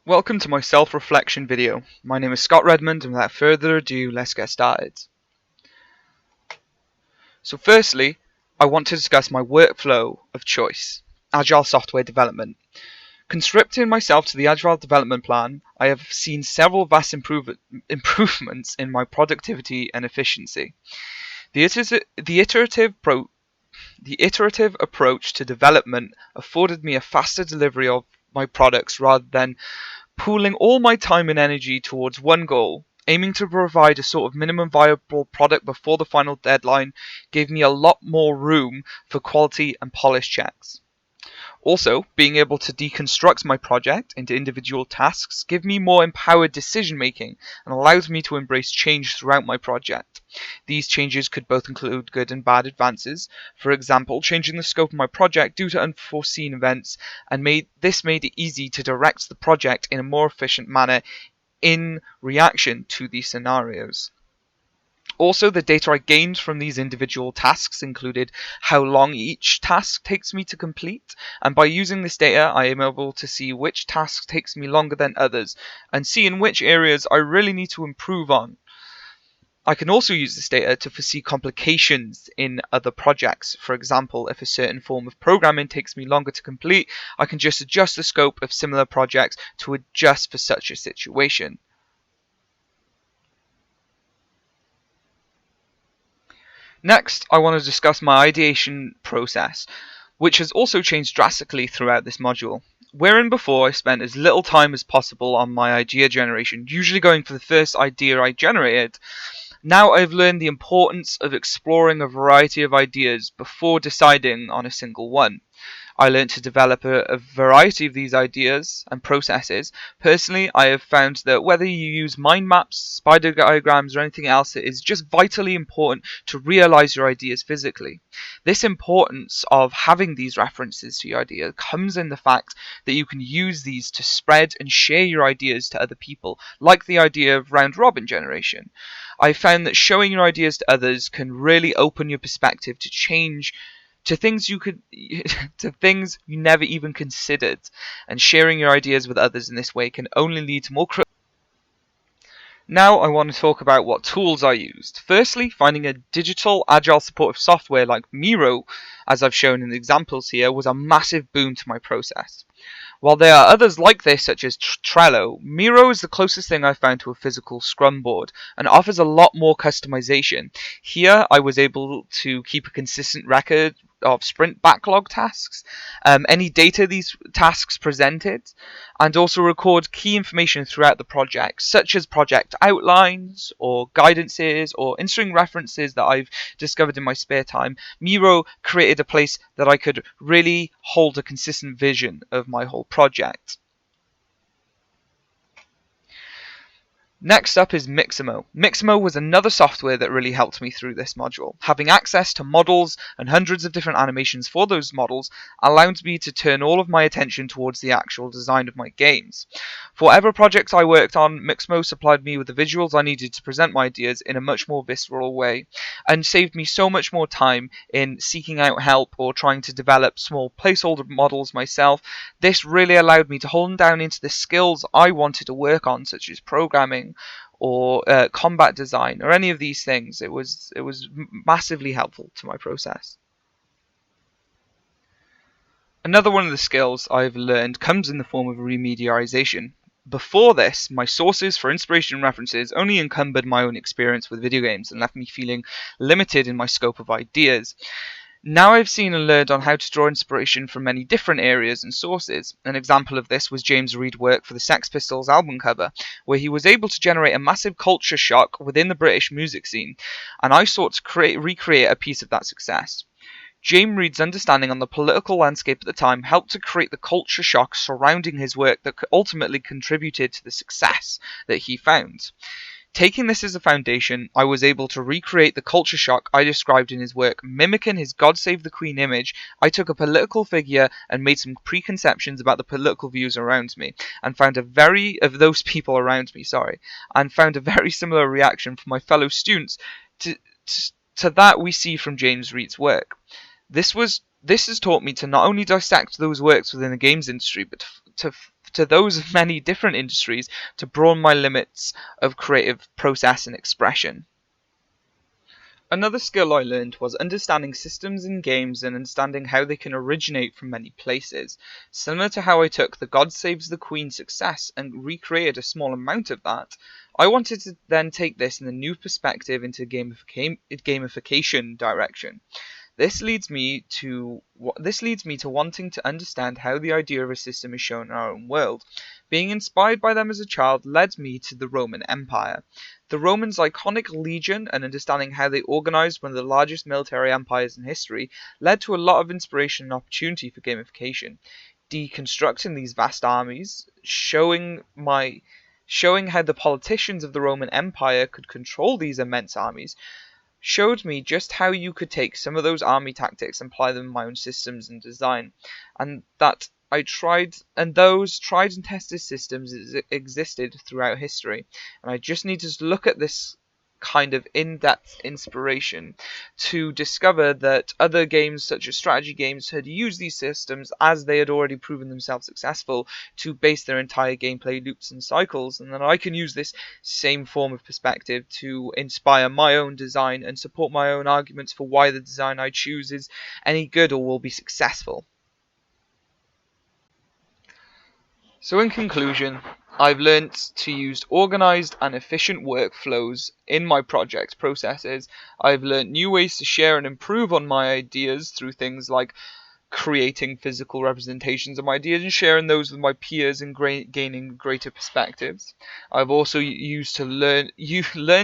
Welcome to my self-reflection video. My name is Scott Redmond, and without further ado, let's get started. So firstly, I want to discuss my workflow of choice, Agile software development. Conscripting myself to the Agile development plan, I have seen several vast improvements in my productivity and efficiency. The iterative approach to development afforded me a faster delivery of my products rather than pooling all my time and energy towards one goal. Aiming to provide a sort of minimum viable product before the final deadline gave me a lot more room for quality and polish checks. Also, being able to deconstruct my project into individual tasks gives me more empowered decision making and allows me to embrace change throughout my project. These changes could both include good and bad advances. For example, changing the scope of my project due to unforeseen events and made it easy to direct the project in a more efficient manner in reaction to these scenarios. Also, the data I gained from these individual tasks included how long each task takes me to complete, and by using this data I am able to see which task takes me longer than others, and see in which areas I really need to improve on. I can also use this data to foresee complications in other projects. For example, if a certain form of programming takes me longer to complete, I can just adjust the scope of similar projects to adjust for such a situation. Next, I want to discuss my ideation process, which has also changed drastically throughout this module. Wherein before I spent as little time as possible on my idea generation, usually going for the first idea I generated, now I've learned the importance of exploring a variety of ideas before deciding on a single one. I learned to develop a variety of these ideas and processes. Personally, I have found that whether you use mind maps, spider diagrams, or anything else, it is just vitally important to realize your ideas physically. This importance of having these references to your idea comes in the fact that you can use these to spread and share your ideas to other people, like the idea of round robin generation. I found that showing your ideas to others can really open your perspective to change to things to things you never even considered, and sharing your ideas with others in this way can only lead to more. Now I want to talk about what tools I used. Firstly, finding a digital agile supportive software like Miro, as I've shown in the examples here, was a massive boon to my process. While there are others like this, such as Trello, Miro is the closest thing I've found to a physical Scrum board and offers a lot more customization. Here, I was able to keep a consistent record of sprint backlog tasks, any data these tasks presented, and also record key information throughout the project, such as project outlines or guidances or interesting references that I've discovered in my spare time. Miro created a place that I could really hold a consistent vision of my whole project. Next up is Mixamo. Mixamo was another software that really helped me through this module. Having access to models and hundreds of different animations for those models allowed me to turn all of my attention towards the actual design of my games. For whatever projects I worked on, Mixamo supplied me with the visuals I needed to present my ideas in a much more visceral way, and saved me so much more time in seeking out help or trying to develop small placeholder models myself. This really allowed me to hone down into the skills I wanted to work on, such as programming or combat design or any of these things. It was massively helpful to my process. Another one of the skills I've learned comes in the form of remediarization. Before this, my sources for inspiration and references only encumbered my own experience with video games and left me feeling limited in my scope of ideas. Now I've seen and learned on how to draw inspiration from many different areas and sources. An example of this was James Reed's work for the Sex Pistols album cover, where he was able to generate a massive culture shock within the British music scene, and I sought to recreate a piece of that success. James Reed's understanding on the political landscape at the time helped to create the culture shock surrounding his work that ultimately contributed to the success that he found. Taking this as a foundation, I was able to recreate the culture shock I described in his work. Mimicking his God Save the Queen image, I took a political figure and made some preconceptions about the political views around me, and found a very similar reaction from my fellow students to that we see from James Reed's work. This has taught me to not only dissect those works within the games industry, but to to those of many different industries to broaden my limits of creative process and expression. Another skill I learned was understanding systems in games and understanding how they can originate from many places. Similar to how I took the God Saves the Queen success and recreated a small amount of that, I wanted to then take this in a new perspective into gamification direction. This leads me to wanting to understand how the idea of a system is shown in our own world. Being inspired by them as a child led me to the Roman Empire. The Romans' iconic legion and understanding how they organized one of the largest military empires in history led to a lot of inspiration and opportunity for gamification. Deconstructing these vast armies, showing how the politicians of the Roman Empire could control these immense armies, showed me just how you could take some of those army tactics and apply them in my own systems and design, and those tried and tested systems existed throughout history, and I just needed to look at this kind of in-depth inspiration to discover that other games such as strategy games had used these systems as they had already proven themselves successful to base their entire gameplay loops and cycles, and then I can use this same form of perspective to inspire my own design and support my own arguments for why the design I choose is any good or will be successful. So in conclusion, I've learnt to use organized and efficient workflows in my project processes. I've learnt new ways to share and improve on my ideas through things like creating physical representations of my ideas and sharing those with my peers and gaining greater perspectives. I've also learned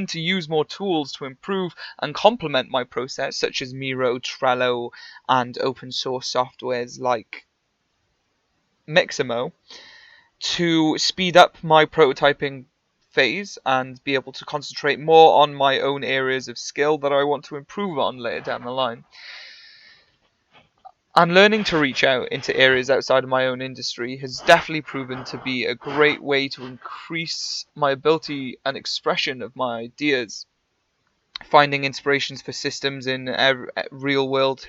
to use more tools to improve and complement my process, such as Miro, Trello, and open source softwares like Mixamo, to speed up my prototyping phase and be able to concentrate more on my own areas of skill that I want to improve on later down the line. And learning to reach out into areas outside of my own industry has definitely proven to be a great way to increase my ability and expression of my ideas. Finding inspirations for systems in real world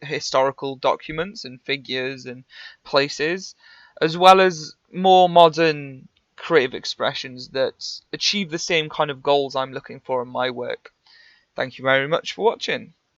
historical documents and figures and places, as well as more modern creative expressions that achieve the same kind of goals I'm looking for in my work. Thank you very much for watching.